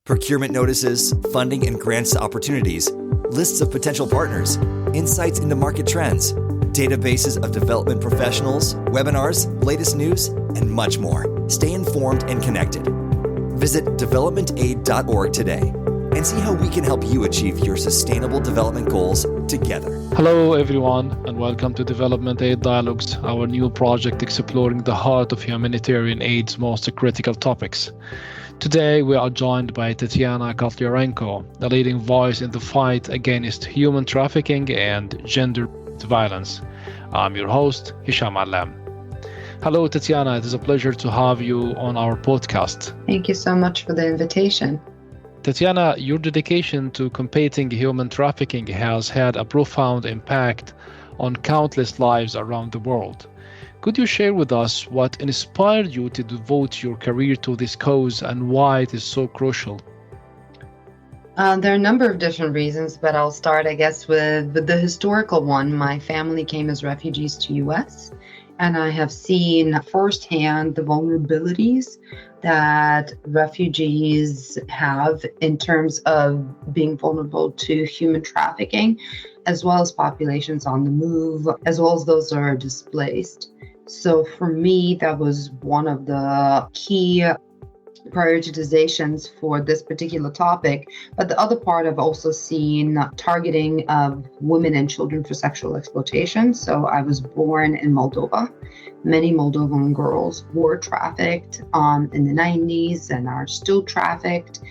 Procurement notices, funding and grants opportunities, lists of potential partners, insights into market trends, databases of development professionals, webinars, latest news, and much more. Stay informed and connected. Visit developmentaid.org today and see how we can help you achieve your sustainable development goals together. Hello, everyone, and welcome to Development Aid Dialogues, our new project exploring the heart of humanitarian aid's most critical topics. Today, we are joined by Tatiana Kotlyarenko, the leading voice in the fight against human trafficking and gender violence. I'm your host, Hisham Alam. Hello, Tatiana. It is a pleasure to have you on our podcast. Thank you so much for the invitation. Tatiana, your dedication to combating human trafficking has had a profound impact on countless lives around the world. Could you share with us what inspired you to devote your career to this cause and why it is so crucial? There are a number of different reasons, but I'll start, I guess, with the historical one. My family came as refugees to US, and I have seen firsthand the vulnerabilities that refugees have in terms of being vulnerable to human trafficking, as well as populations on the move, as well as those that are displaced. So for me, that was one of the key prioritizations for this particular topic. But the other part, I've also seen targeting of women and children for sexual exploitation. So I was born in Moldova. Many Moldovan girls were trafficked in the 90s and are still trafficked.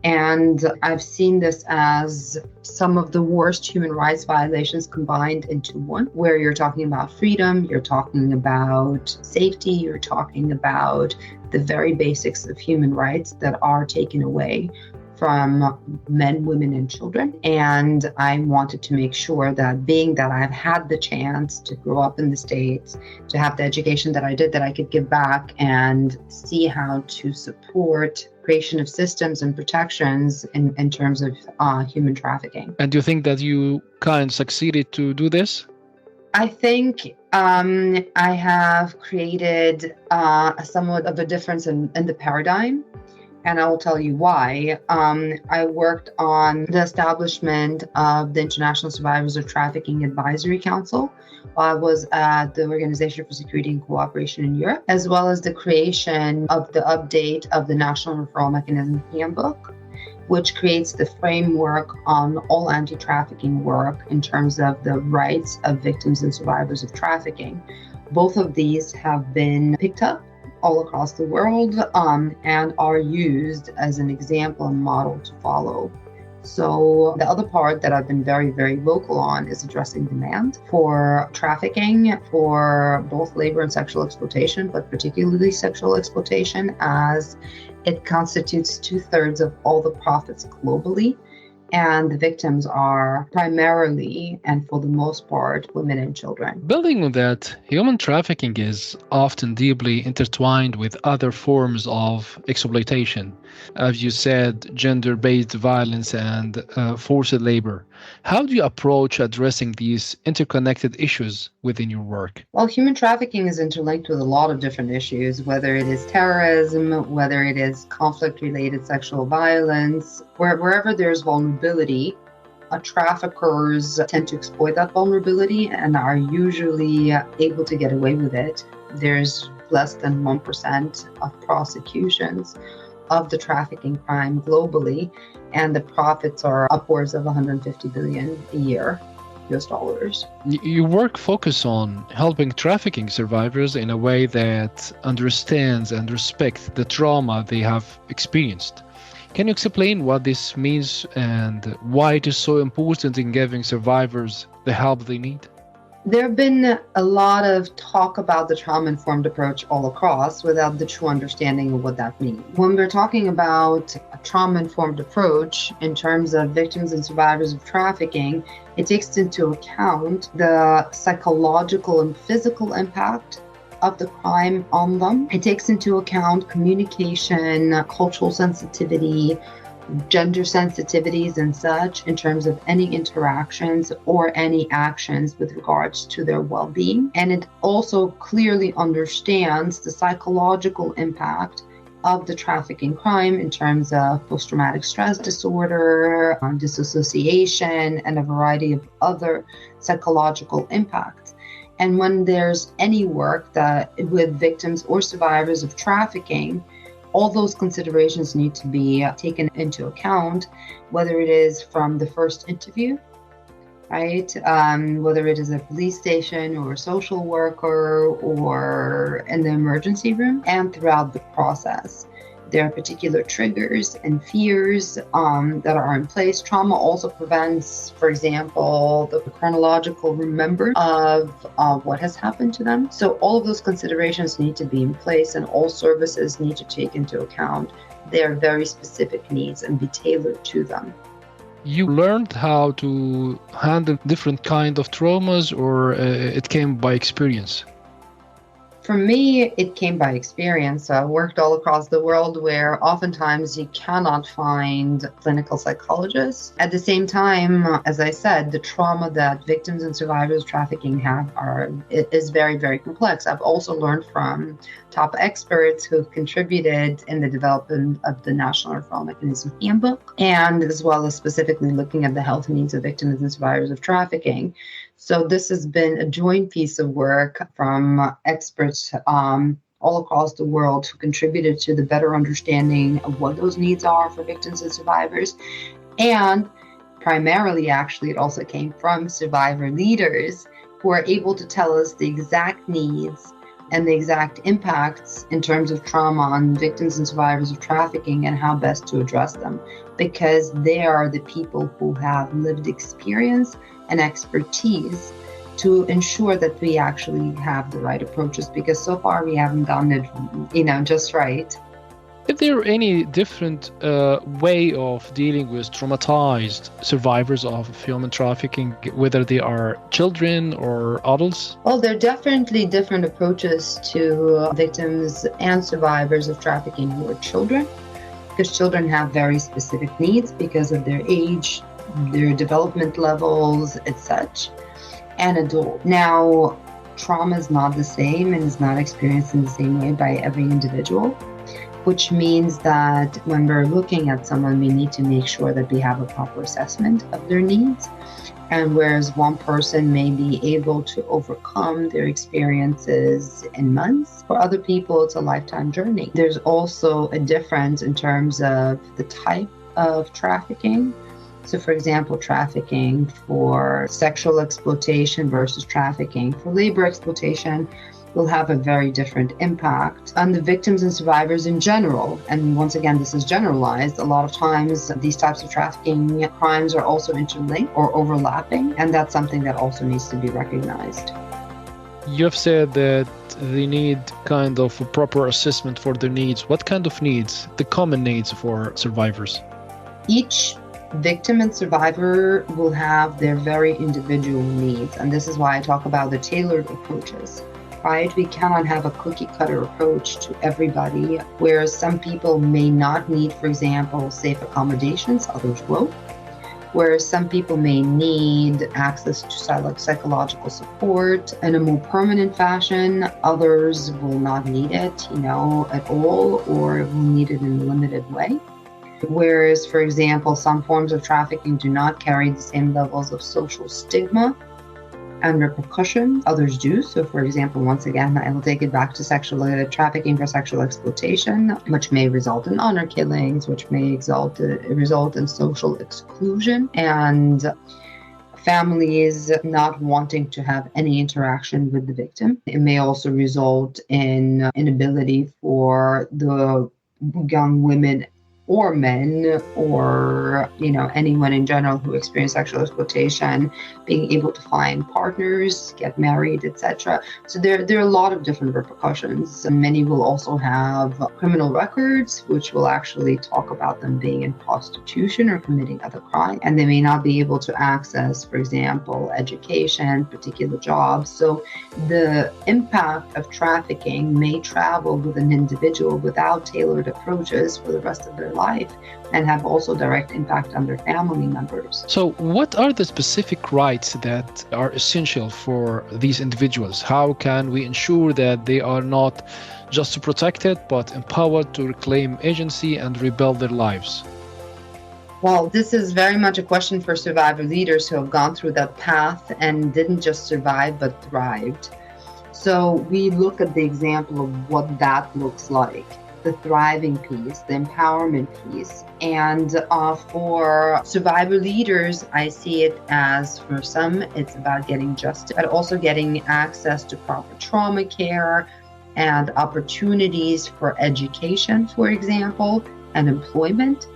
And I've seen this as some of the worst human rights violations combined into one, where you're talking about freedom, you're talking about safety, you're talking about the very basics of human rights that are taken away from men, women, and children. And I wanted to make sure that, being that I've had the chance to grow up in the States, to have the education that I did, that I could give back and see how to support creation of systems and protections in terms of human trafficking. And do you think that you kind of succeeded to do this? I think I have created somewhat of a difference in the paradigm. And I will tell you why. I worked on the establishment of the International Survivors of Trafficking Advisory Council while I was at the Organization for Security and Cooperation in Europe, as well as the creation of the update of the National Referral Mechanism Handbook, which creates the framework on all anti-trafficking work in terms of the rights of victims and survivors of trafficking. Both of these have been picked up all across the world and are used as an example and model to follow. So the other part that I've been very, very vocal on is addressing demand for trafficking, for both labor and sexual exploitation, but particularly sexual exploitation, as it constitutes 2/3 of all the profits globally. And the victims are primarily, and for the most part, women and children. Building on that, human trafficking is often deeply intertwined with other forms of exploitation. As you said, gender-based violence and forced labor. How do you approach addressing these interconnected issues within your work? Well, human trafficking is interlinked with a lot of different issues, whether it is terrorism, whether it is conflict-related sexual violence. Wherever there's vulnerability, traffickers tend to exploit that vulnerability and are usually able to get away with it. There's less than 1% of prosecutions of the trafficking crime globally, and the profits are upwards of 150 billion a year, US dollars. Your work focuses on helping trafficking survivors in a way that understands and respects the trauma they have experienced. Can you explain what this means and why it is so important in giving survivors the help they need? There have been a lot of talk about the trauma-informed approach all across without the true understanding of what that means. When we're talking about a trauma-informed approach in terms of victims and survivors of trafficking, it takes into account the psychological and physical impact of the crime on them. It takes into account communication, cultural sensitivity, gender sensitivities and such in terms of any interactions or any actions with regards to their well-being. And it also clearly understands the psychological impact of the trafficking crime in terms of post-traumatic stress disorder, dissociation, and a variety of other psychological impacts. And when there's any work that with victims or survivors of trafficking, all those considerations need to be taken into account, whether it is from the first interview, right? Whether it is a police station or a social worker or in the emergency room, and throughout the process. There are particular triggers and fears that are in place. Trauma also prevents, for example, the chronological remembrance of what has happened to them. So all of those considerations need to be in place, and all services need to take into account their very specific needs and be tailored to them. You learned how to handle different kind of traumas, or it came by experience? For me, it came by experience. I worked all across the world where oftentimes you cannot find clinical psychologists. At the same time, as I said, the trauma that victims and survivors of trafficking have is very, very complex. I've also learned from top experts who've contributed in the development of the National Referral Mechanism Handbook, and as well as specifically looking at the health needs of victims and survivors of trafficking. So this has been a joint piece of work from experts all across the world who contributed to the better understanding of what those needs are for victims and survivors. And primarily, actually, it also came from survivor leaders who are able to tell us the exact needs and the exact impacts in terms of trauma on victims and survivors of trafficking and how best to address them, because they are the people who have lived experience and expertise to ensure that we actually have the right approaches, because so far we haven't done it, just right. Is there any different way of dealing with traumatized survivors of human trafficking, whether they are children or adults? Well, there are definitely different approaches to victims and survivors of trafficking who are children, because children have very specific needs because of their age, their development levels, and such, and adult. Now, trauma is not the same and is not experienced in the same way by every individual, which means that when we're looking at someone, we need to make sure that we have a proper assessment of their needs. And whereas one person may be able to overcome their experiences in months, for other people, it's a lifetime journey. There's also a difference in terms of the type of trafficking. So, for example, trafficking for sexual exploitation versus trafficking for labor exploitation will have a very different impact on the victims and survivors in general. And once again, this is generalized. A lot of times these types of trafficking crimes are also interlinked or overlapping, and that's something that also needs to be recognized. You have said that they need kind of a proper assessment for their needs. What kind of needs, the common needs for survivors? Each victim and survivor will have their very individual needs, and this is why I talk about the tailored approaches. Right? We cannot have a cookie cutter approach to everybody, whereas some people may not need, for example, safe accommodations, others will. Whereas some people may need access to psychological support in a more permanent fashion, others will not need it, at all, or will need it in a limited way. Whereas, for example, some forms of trafficking do not carry the same levels of social stigma and repercussion, others do. So, for example, once again, I will take it back to sexual trafficking for sexual exploitation, which may result in honor killings, which may result in social exclusion and families not wanting to have any interaction with the victim. It may also result in inability for the young women or men or anyone in general who experience sexual exploitation being able to find partners, get married, etc. So there are a lot of different repercussions. And many will also have criminal records, which will actually talk about them being in prostitution or committing other crimes. And they may not be able to access, for example, education, particular jobs. So the impact of trafficking may travel with an individual without tailored approaches for the rest of their life, and have also direct impact on their family members. So what are the specific rights that are essential for these individuals? How can we ensure that they are not just to protect it, but empowered to reclaim agency and rebuild their lives? Well, this is very much a question for survivor leaders who have gone through that path and didn't just survive, but thrived. So we look at the example of what that looks like, the thriving piece, the empowerment piece. And for survivor leaders, I see it as, for some, it's about getting justice, but also getting access to proper trauma care and opportunities for education, for example, and employment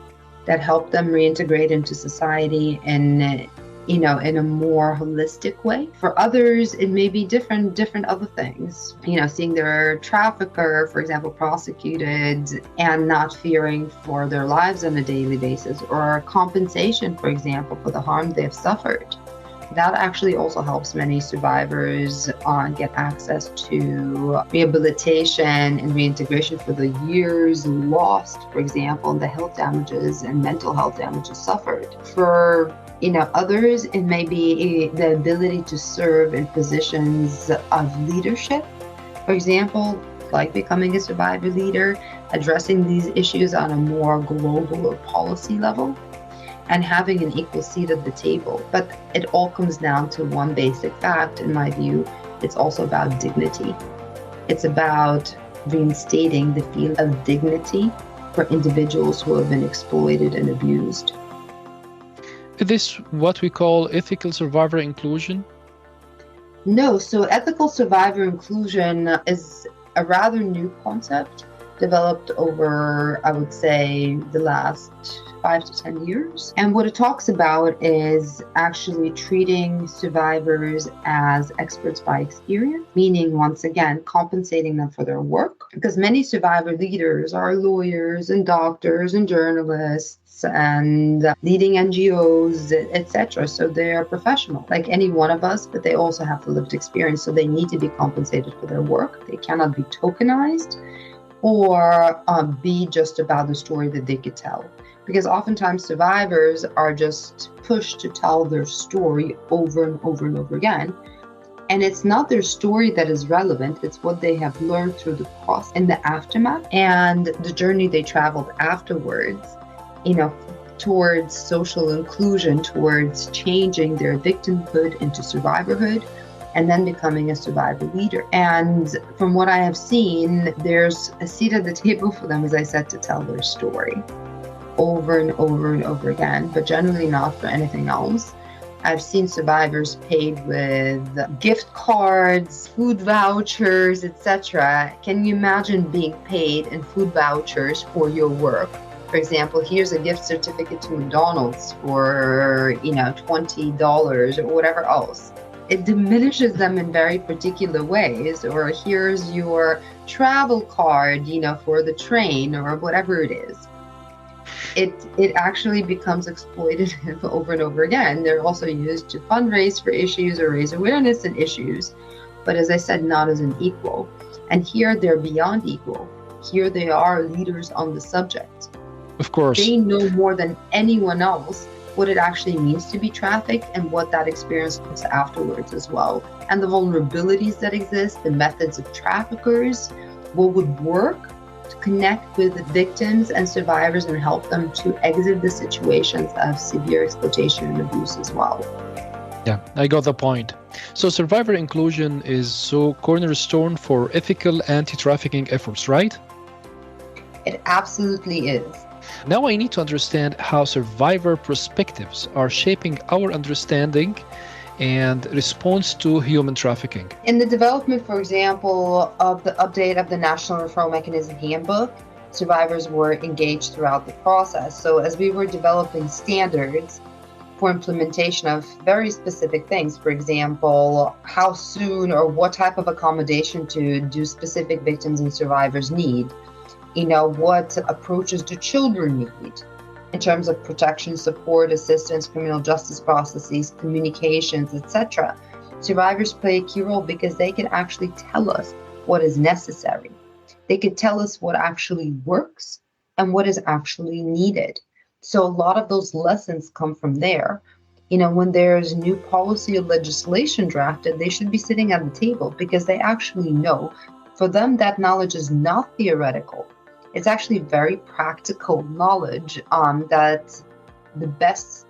that help them reintegrate into society in a more holistic way. For others, it may be different other things. Seeing their trafficker, for example, prosecuted and not fearing for their lives on a daily basis, or compensation, for example, for the harm they've suffered. That actually also helps many survivors get access to rehabilitation and reintegration for the years lost, for example, the health damages and mental health damages suffered. For others, it may be the ability to serve in positions of leadership, for example, like becoming a survivor leader, addressing these issues on a more global or policy level, and having an equal seat at the table. But it all comes down to one basic fact, in my view. It's also about dignity. It's about reinstating the feeling of dignity for individuals who have been exploited and abused. Is this what we call ethical survivor inclusion? No, so ethical survivor inclusion is a rather new concept developed over, I would say, the last 5 to 10 years. And what it talks about is actually treating survivors as experts by experience, meaning, once again, compensating them for their work. Because many survivor leaders are lawyers and doctors and journalists and leading NGOs, etc. So they are professional, like any one of us, but they also have the lived experience. So they need to be compensated for their work. They cannot be tokenized or be just about the story that they could tell. Because oftentimes survivors are just pushed to tell their story over and over and over again. And it's not their story that is relevant, it's what they have learned through the process and the aftermath and the journey they traveled afterwards, towards social inclusion, towards changing their victimhood into survivorhood, and then becoming a survivor leader. And from what I have seen, there's a seat at the table for them, as I said, to tell their story over and over and over again, but generally not for anything else. I've seen survivors paid with gift cards, food vouchers, etc. Can you imagine being paid in food vouchers for your work? For example, here's a gift certificate to McDonald's for, $20 or whatever else. It diminishes them in very particular ways. Or here's your travel card, for the train or whatever it is. It actually becomes exploitative over and over again. They're also used to fundraise for issues or raise awareness in issues, but as I said, not as an equal. And here they're beyond equal. Here they are leaders on the subject. Of course. They know more than anyone else what it actually means to be trafficked and what that experience looks afterwards as well. And the vulnerabilities that exist, the methods of traffickers, what would work to connect with victims and survivors and help them to exit the situations of severe exploitation and abuse as well. Yeah, I got the point. So survivor inclusion is so cornerstone for ethical anti-trafficking efforts, right? It absolutely is. Now I need to understand how survivor perspectives are shaping our understanding and response to human trafficking. In the development, for example, of the update of the National Referral Mechanism Handbook, survivors were engaged throughout the process. So as we were developing standards for implementation of very specific things, for example, how soon or what type of accommodation do specific victims and survivors need, what approaches do children need in terms of protection, support, assistance, criminal justice processes, communications, etc. Survivors play a key role because they can actually tell us what is necessary. They could tell us what actually works and what is actually needed. So a lot of those lessons come from there. When there's new policy or legislation drafted, they should be sitting at the table because they actually know For them, that knowledge is not theoretical. It's actually very practical knowledge that the best,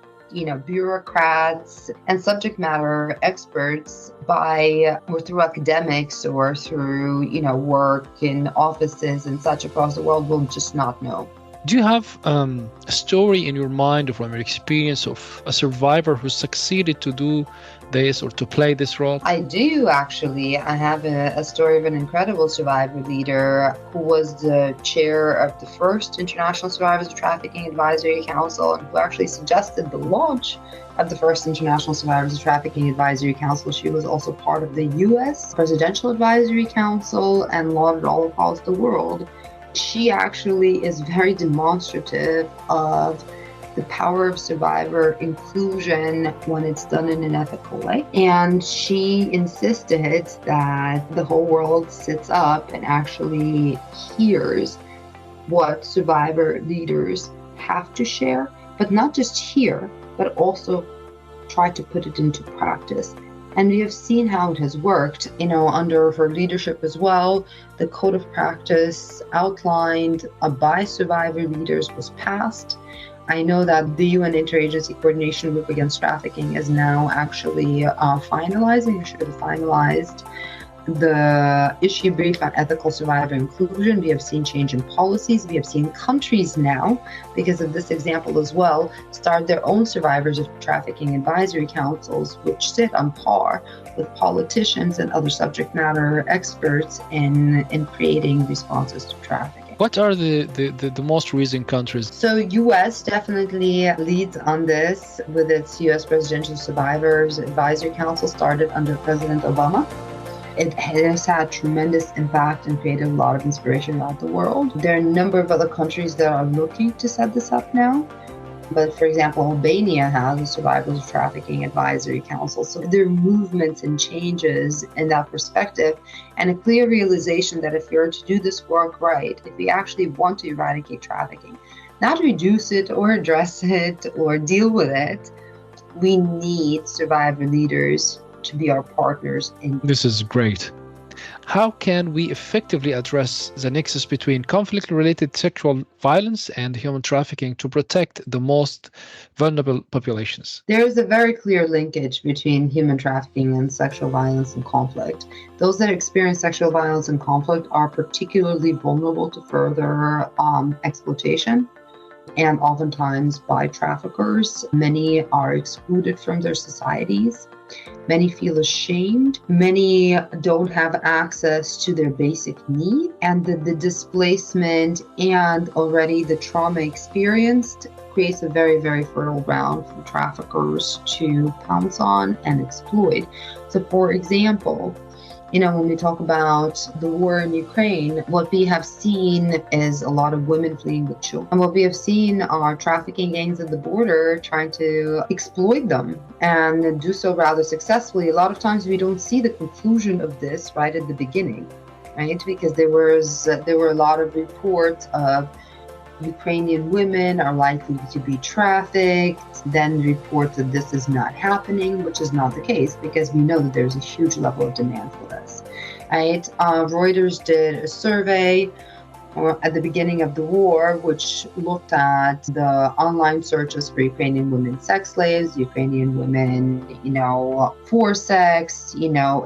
bureaucrats and subject matter experts or through academics or through, work in offices and such across the world will just not know. Do you have a story in your mind or from your experience of a survivor who succeeded to do this or to play this role? I do, actually. I have a story of an incredible survivor leader who was the chair of the first International Survivors of Trafficking Advisory Council and who actually suggested the launch of the first International Survivors of Trafficking Advisory Council. She was also part of the US Presidential Advisory Council and lauded all across the world. She actually is very demonstrative of the power of survivor inclusion when it's done in an ethical way. And she insisted that the whole world sits up and actually hears what survivor leaders have to share, but not just hear, but also try to put it into practice. And we have seen how it has worked, under her leadership as well. The code of practice outlined by survivor leaders was passed. I know that the UN Interagency Coordination Group Against Trafficking is now actually finalizing, or should have finalized, the issue brief on ethical survivor inclusion. We have seen change in policies. We have seen countries now, because of this example as well, start their own survivors of trafficking advisory councils, which sit on par with politicians and other subject matter experts in creating responses to trafficking. What are the most recent countries? So US definitely leads on this with its US Presidential Survivors Advisory Council, started under President Obama. It has had tremendous impact and created a lot of inspiration around the world. There are a number of other countries that are looking to set this up now. But for example, Albania has a Survivors of Trafficking Advisory Council. So there are movements and changes in that perspective, and a clear realization that if you're to do this work right, if we actually want to eradicate trafficking, not reduce it or address it or deal with it, we need survivor leaders to be our partners in. This is great. How can we effectively address the nexus between conflict-related sexual violence and human trafficking to protect the most vulnerable populations? There is a very clear linkage between human trafficking and sexual violence and conflict. Those that experience sexual violence and conflict are particularly vulnerable to further exploitation, and oftentimes by traffickers. Many are excluded from their societies. Many feel ashamed. Many don't have access to their basic need. And the displacement and already the trauma experienced creates a very, very fertile ground for traffickers to pounce on and exploit. So, for example, when we talk about the war in Ukraine, what we have seen is a lot of women fleeing with children. And what we have seen are trafficking gangs at the border trying to exploit them and do so rather successfully. A lot of times we don't see the conclusion of this right at the beginning, right? Because there were a lot of reports of Ukrainian women are likely to be trafficked, then reports that this is not happening, which is not the case because we know that there's a huge level of demand for this. Right? Reuters did a survey at the beginning of the war, which looked at the online searches for Ukrainian women sex slaves, Ukrainian women, for sex,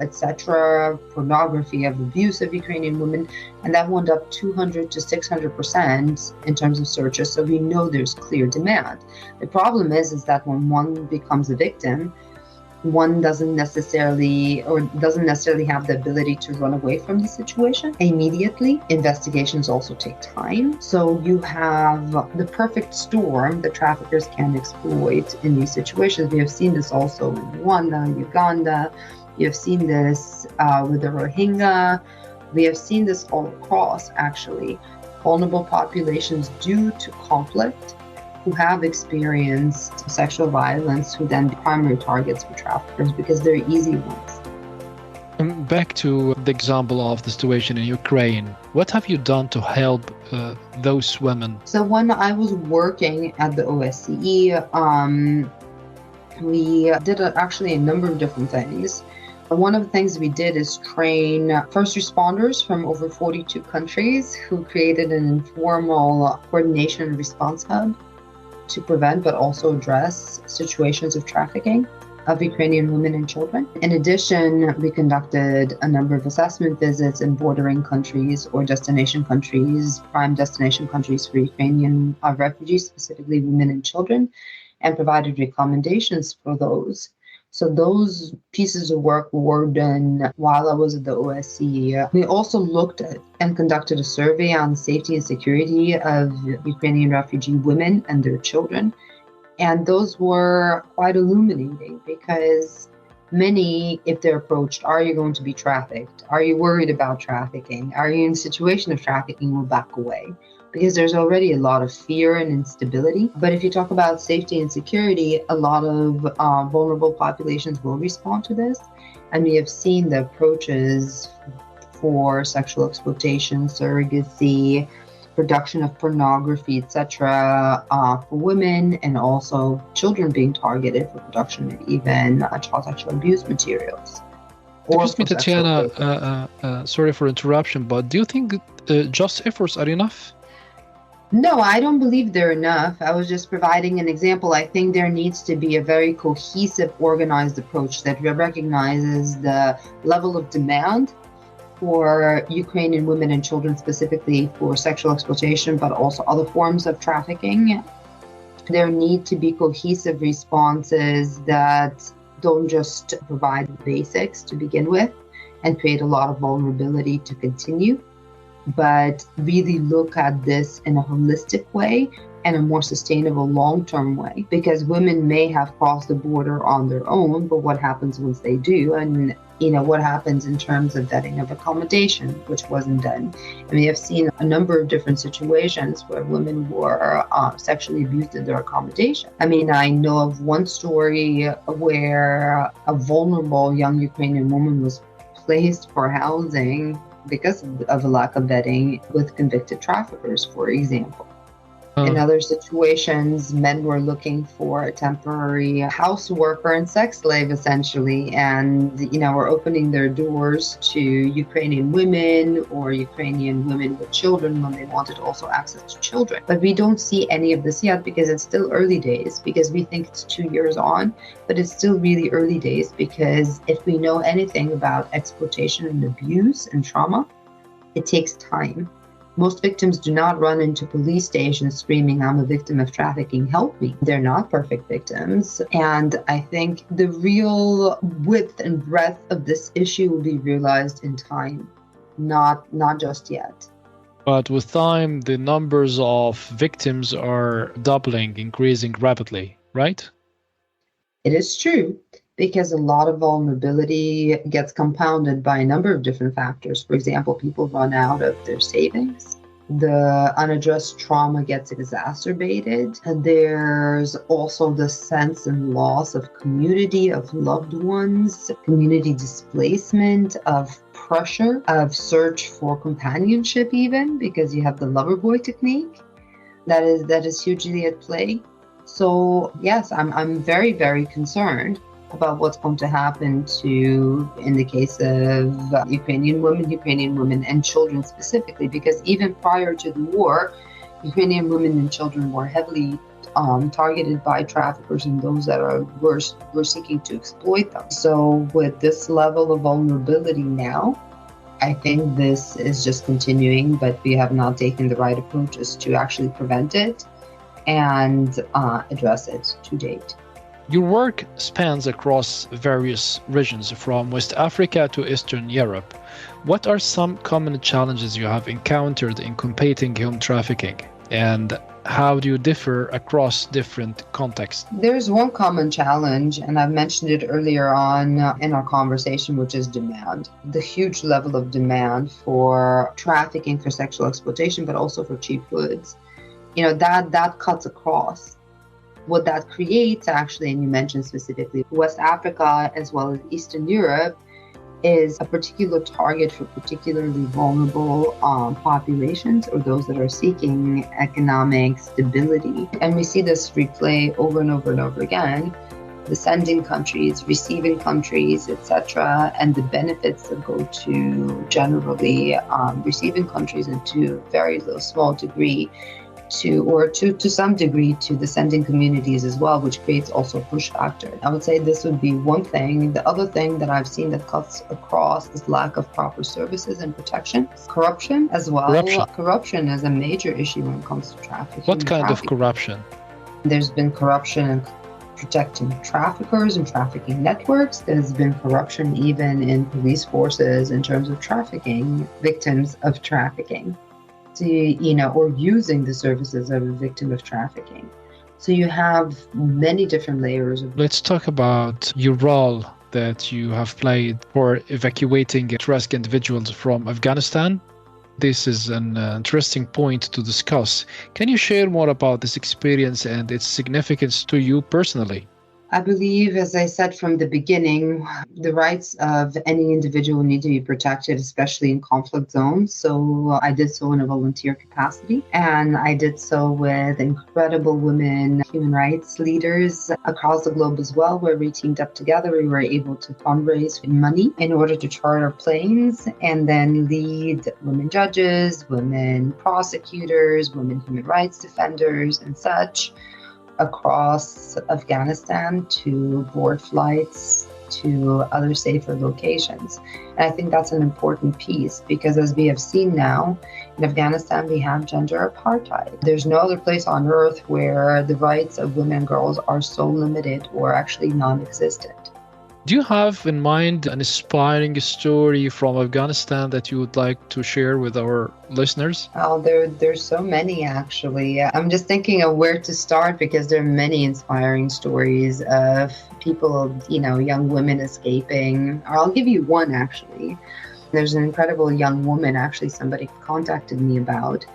etc., pornography of abuse of Ukrainian women, and that went up 200 to 600% in terms of searches. So we know there's clear demand. The problem is that when one becomes a victim, one doesn't necessarily have the ability to run away from the situation immediately. Investigations also take time. So you have the perfect storm that traffickers can exploit in these situations. We have seen this also in Rwanda, Uganda. You have seen this with the Rohingya. We have seen this all across, actually. Vulnerable populations due to conflict who have experienced sexual violence, who then be primary targets for traffickers because they're easy ones. Back to the example of the situation in Ukraine, what have you done to help those women? So when I was working at the OSCE, we did actually a number of different things. One of the things we did is train first responders from over 42 countries who created an informal coordination and response hub to prevent but also address situations of trafficking of Ukrainian women and children. In addition, we conducted a number of assessment visits in bordering countries or destination countries, prime destination countries for Ukrainian refugees, specifically women and children, and provided recommendations for those. So those pieces of work were done while I was at the OSCE. We also looked at and conducted a survey on safety and security of Ukrainian refugee women and their children. And those were quite illuminating because many, if they're approached, are you going to be trafficked? Are you worried about trafficking? Are you in a situation of trafficking? Will back away. Because there's already a lot of fear and instability. But if you talk about safety and security, a lot of vulnerable populations will respond to this. And we have seen the approaches for sexual exploitation, surrogacy, production of pornography, etc., for women, and also children being targeted for production of even child sexual abuse materials. Excuse me, Tatiana, sorry for interruption, but do you think just efforts are enough? No, I don't believe they're enough. I was just providing an example. I think there needs to be a very cohesive, organized approach that recognizes the level of demand for Ukrainian women and children, specifically for sexual exploitation, but also other forms of trafficking. There need to be cohesive responses that don't just provide the basics to begin with and create a lot of vulnerability to continue, but really look at this in a holistic way and a more sustainable long-term way. Because women may have crossed the border on their own, but what happens once they do? And what happens in terms of vetting of accommodation, which wasn't done. And we have seen a number of different situations where women were sexually abused in their accommodation. I mean, I know of one story where a vulnerable young Ukrainian woman was placed for housing because of a lack of vetting with convicted traffickers, for example. In other situations, men were looking for a temporary house worker and sex slave, essentially, and, were opening their doors to Ukrainian women or Ukrainian women with children when they wanted also access to children. But we don't see any of this yet because it's still early days, because we think it's 2 years on, but it's still really early days, because if we know anything about exploitation and abuse and trauma, it takes time. Most victims do not run into police stations screaming, "I'm a victim of trafficking, help me." They're not perfect victims. And I think the real width and breadth of this issue will be realized in time, not just yet. But with time, the numbers of victims are doubling, increasing rapidly, right? It is true, because a lot of vulnerability gets compounded by a number of different factors. For example, people run out of their savings. The unaddressed trauma gets exacerbated. And there's also the sense and loss of community, of loved ones, community displacement, of pressure, of search for companionship even, because you have the lover boy technique that is hugely at play. So yes, I'm very, very concerned about what's going to happen in the case of Ukrainian women and children specifically, because even prior to the war, Ukrainian women and children were heavily targeted by traffickers and those that were seeking to exploit them. So with this level of vulnerability now, I think this is just continuing, but we have not taken the right approaches to actually prevent it and address it to date. Your work spans across various regions from West Africa to Eastern Europe. What are some common challenges you have encountered in combating human trafficking, and how do you differ across different contexts? There's one common challenge, and I've mentioned it earlier on in our conversation, which is demand. The huge level of demand for trafficking, for sexual exploitation, but also for cheap goods. That cuts across. What that creates, actually, and you mentioned specifically West Africa as well as Eastern Europe, is a particular target for particularly vulnerable populations or those that are seeking economic stability. And we see this replay over and over and over again the sending countries, receiving countries, etc., and the benefits that go to generally receiving countries and to a very small degree to some degree to the sending communities as well, which creates also a push factor. I would say this would be one thing. The other thing that I've seen that cuts across is lack of proper services and protection. Corruption as well. Corruption is a major issue when it comes to trafficking. What kind of corruption? There's been corruption in protecting traffickers and trafficking networks. There's been corruption even in police forces in terms of trafficking victims of trafficking. So, or using the services of a victim of trafficking. So you have many different layers. Let's talk about your role that you have played for evacuating at-risk individuals from Afghanistan. This is an interesting point to discuss. Can you share more about this experience and its significance to you personally? I believe, as I said from the beginning, the rights of any individual need to be protected, especially in conflict zones. So I did so in a volunteer capacity, and I did so with incredible women, human rights leaders across the globe as well, where we teamed up together. We were able to fundraise money in order to charter planes and then lead women judges, women prosecutors, women human rights defenders, and such across Afghanistan to board flights to other safer locations. And I think that's an important piece because, as we have seen now, in Afghanistan we have gender apartheid. There's no other place on earth where the rights of women and girls are so limited or actually non-existent. Do you have in mind an inspiring story from Afghanistan that you would like to share with our listeners? Oh, there's so many, actually. I'm just thinking of where to start because there are many inspiring stories of people, young women escaping. I'll give you one, actually. There's an incredible young woman, actually, somebody contacted me about.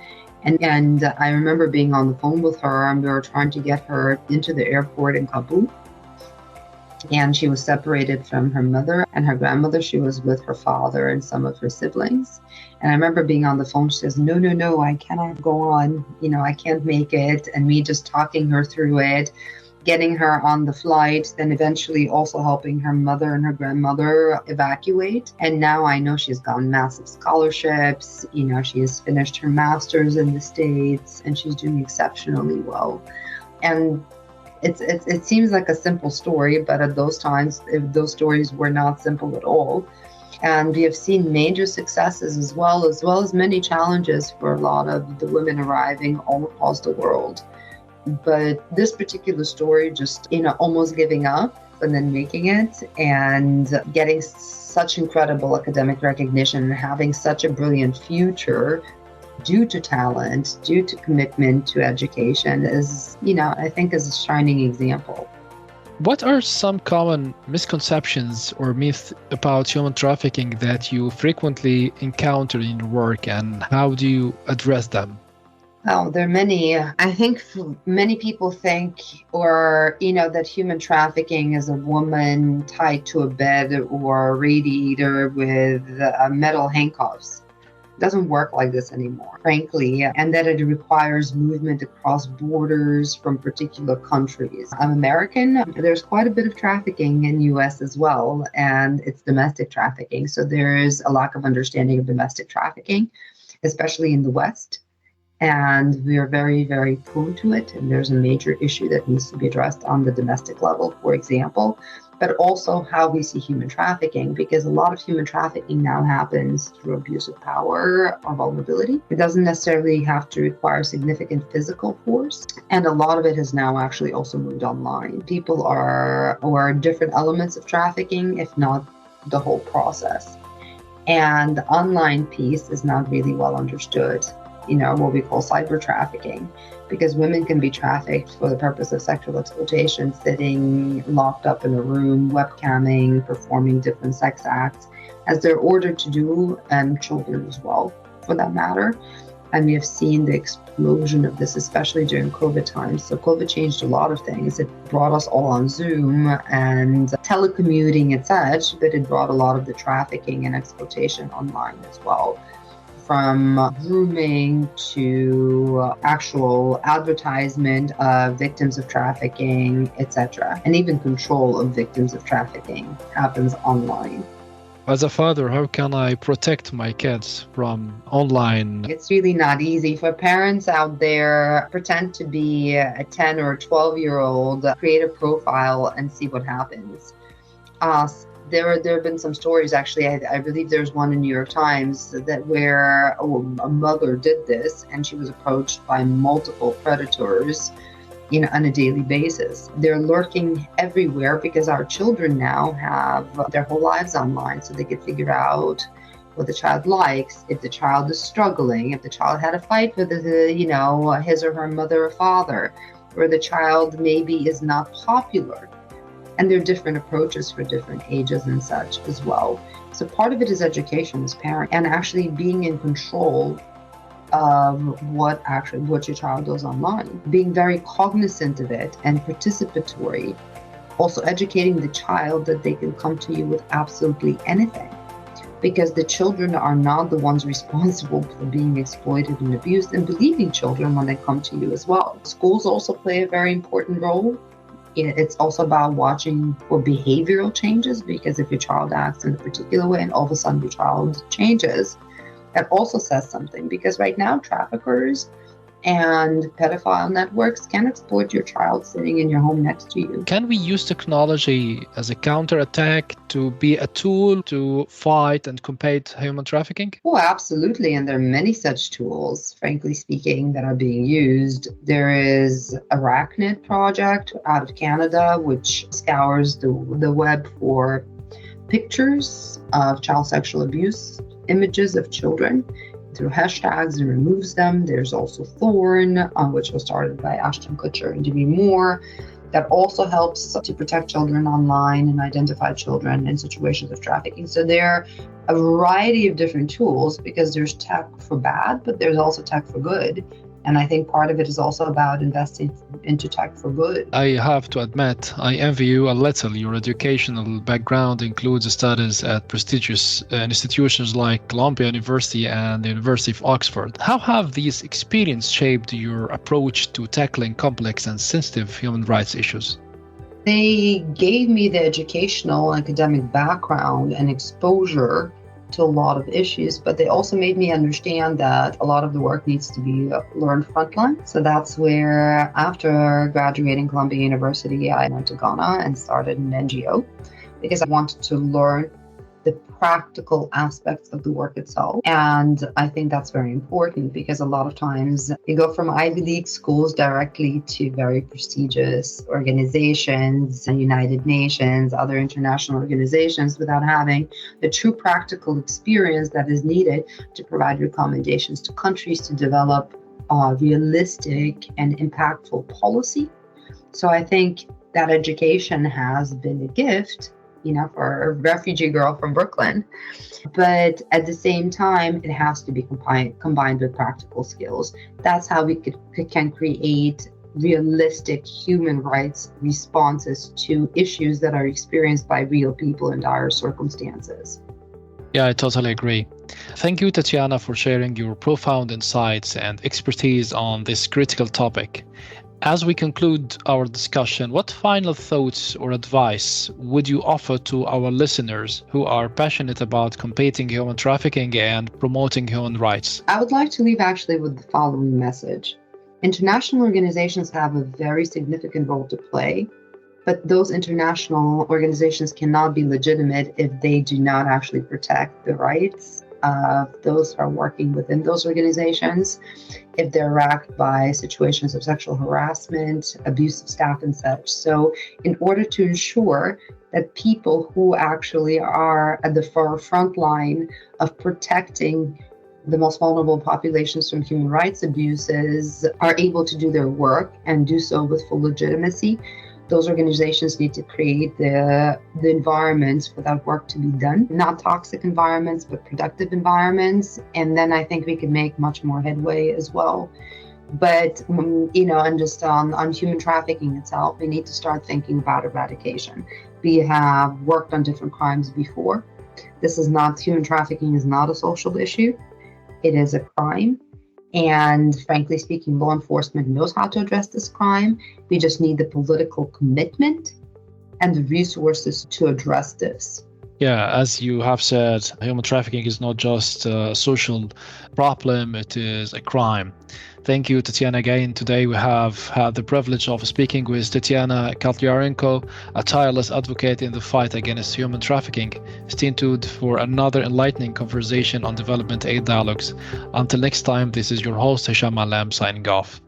And I remember being on the phone with her, and we were trying to get her into the airport in Kabul. And she was separated from her mother and her grandmother. She was with her father and some of her siblings. And I remember being on the phone. She says, no, I cannot go on. I can't make it. And me just talking her through it, getting her on the flight, then eventually also helping her mother and her grandmother evacuate. And now I know she's gotten massive scholarships. She has finished her master's in the States and she's doing exceptionally well. And it seems like a simple story, but at those times, those stories were not simple at all. And we have seen major successes as well as many challenges for a lot of the women arriving all across the world. But this particular story, just, almost giving up and then making it and getting such incredible academic recognition and having such a brilliant future due to talent, due to commitment to education is, I think is a shining example. What are some common misconceptions or myths about human trafficking that you frequently encounter in your work, and how do you address them? Oh, there are many. I think many people think that human trafficking is a woman tied to a bed or a radiator with metal handcuffs. Doesn't work like this anymore, frankly, and that it requires movement across borders from particular countries. I'm American. There's quite a bit of trafficking in US as well, and it's domestic trafficking. So there's a lack of understanding of domestic trafficking, especially in the West. And we are very, very prone to it. And there's a major issue that needs to be addressed on the domestic level, for example, but also how we see human trafficking, because a lot of human trafficking now happens through abuse of power or vulnerability. It doesn't necessarily have to require significant physical force. And a lot of it has now actually also moved online. People or different elements of trafficking, if not the whole process. And the online piece is not really well understood. What we call cyber trafficking, because women can be trafficked for the purpose of sexual exploitation, sitting locked up in a room, webcamming, performing different sex acts, as they're ordered to do, and children as well, for that matter. And we have seen the explosion of this, especially during COVID times. So COVID changed a lot of things. It brought us all on Zoom and telecommuting and such, but it brought a lot of the trafficking and exploitation online as well. from grooming to actual advertisement of victims of trafficking, etc. And even control of victims of trafficking happens online. As a father, how can I protect my kids from online? It's really not easy. For parents out there, pretend to be a 10 or 12-year-old, create a profile and see what happens. There have been some stories, actually, I believe there's one in New York Times that where a mother did this and she was approached by multiple predators on a daily basis. They're lurking everywhere because our children now have their whole lives online, so they can figure out what the child likes, if the child is struggling, if the child had a fight with his or her mother or father, or the child maybe is not popular. And there are different approaches for different ages and such as well. So part of it is education as parent and actually being in control of what your child does online, being very cognizant of it and participatory, also educating the child that they can come to you with absolutely anything, because the children are not the ones responsible for being exploited and abused, and believing children when they come to you as well. Schools also play a very important role. It's also about watching for behavioral changes, because if your child acts in a particular way and all of a sudden your child changes, that also says something, because right now traffickers and pedophile networks can exploit your child sitting in your home next to you. Can we use technology as a counterattack to be a tool to fight and combat human trafficking? Oh, absolutely. And there are many such tools, frankly speaking, that are being used. There is a Racknet project out of Canada, which scours the web for pictures of child sexual abuse, images of children through hashtags, and removes them. There's also Thorne, which was started by Ashton Kutcher and Demi Moore, that also helps to protect children online and identify children in situations of trafficking. So there are a variety of different tools, because there's tech for bad, but there's also tech for good. And I think part of it is also about investing into tech for good. I have to admit, I envy you a little. Your educational background includes studies at prestigious institutions like Columbia University and the University of Oxford. How have these experiences shaped your approach to tackling complex and sensitive human rights issues? They gave me the educational academic background and exposure to a lot of issues, but they also made me understand that a lot of the work needs to be learned frontline. So that's where, after graduating Columbia University, I went to Ghana and started an NGO, because I wanted to learn the practical aspects of the work itself. And I think that's very important, because a lot of times you go from Ivy League schools directly to very prestigious organizations, United Nations, other international organizations, without having the true practical experience that is needed to provide recommendations to countries to develop realistic and impactful policy. So I think that education has been a gift, for a refugee girl from Brooklyn. But at the same time, it has to be combined with practical skills. That's how we can create realistic human rights responses to issues that are experienced by real people in dire circumstances. Yeah, I totally agree. Thank you, Tatiana, for sharing your profound insights and expertise on this critical topic. As we conclude our discussion, what final thoughts or advice would you offer to our listeners who are passionate about combating human trafficking and promoting human rights? I would like to leave actually with the following message. International organizations have a very significant role to play, but those international organizations cannot be legitimate if they do not actually protect the rights of those who are working within those organizations, if they're racked by situations of sexual harassment, abuse of staff and such. So in order to ensure that people who actually are at the front line of protecting the most vulnerable populations from human rights abuses are able to do their work and do so with full legitimacy, those organizations need to create the environments for that work to be done. Not toxic environments, but productive environments. And then I think we can make much more headway as well. But, and just on human trafficking itself, we need to start thinking about eradication. We have worked on different crimes before. Human trafficking is not a social issue. It is a crime. And frankly speaking, law enforcement knows how to address this crime. We just need the political commitment and the resources to address this. Yeah, as you have said, human trafficking is not just a social problem, it is a crime. Thank you, Tatiana, again. Today we have had the privilege of speaking with Tatiana Kotlyarenko, a tireless advocate in the fight against human trafficking. Stay tuned for another enlightening conversation on development aid dialogues. Until next time, this is your host, Hisham Alam, signing off.